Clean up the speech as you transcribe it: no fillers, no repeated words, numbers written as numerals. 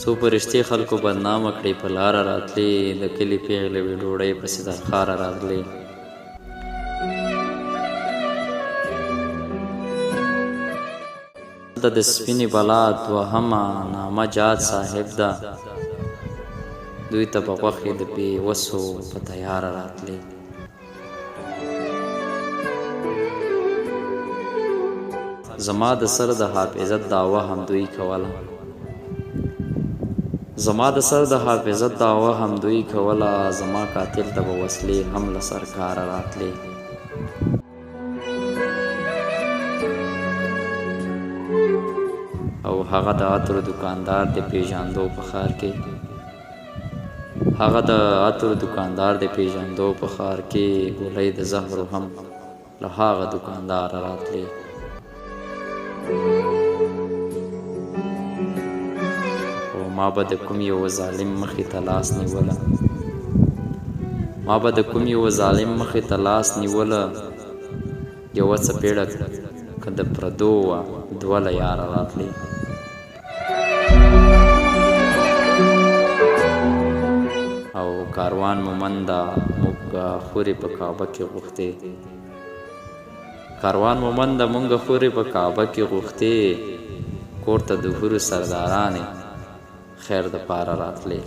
څو فرشتې خلکو بدنامه کړې په لاره راتلې د کلي پیغلې وې ډوډۍ پسې درخاره راغلې د سپینې بلا دوهمه نامه جاد صاحب ده دوی ته به غوښې د بېوسو په تیاره راتلې زما د سر د حافظت دعوه هم دوی کوله زما د سر د حافظت دعوه هم دوی کوله زما قاتل ته به وسلې هم له سرکاره راتلې او هغه د عطرو دکاندار د پیژاندو په ښار کې هغه د عطرو دکاندار د پیژاندو په ښار کې ګولۍ د زهرو هم له هغه دکاندار راتلې او ما به د کوم یو ظالم مخې ته لاس نیوله یوه څپېړه که د پردو وه دوه له یاره راتلې او کاروان مومنده موږ خورې په کعبه کې غوښتې کور ته د حورو سردارانې خیر د پاره راتلې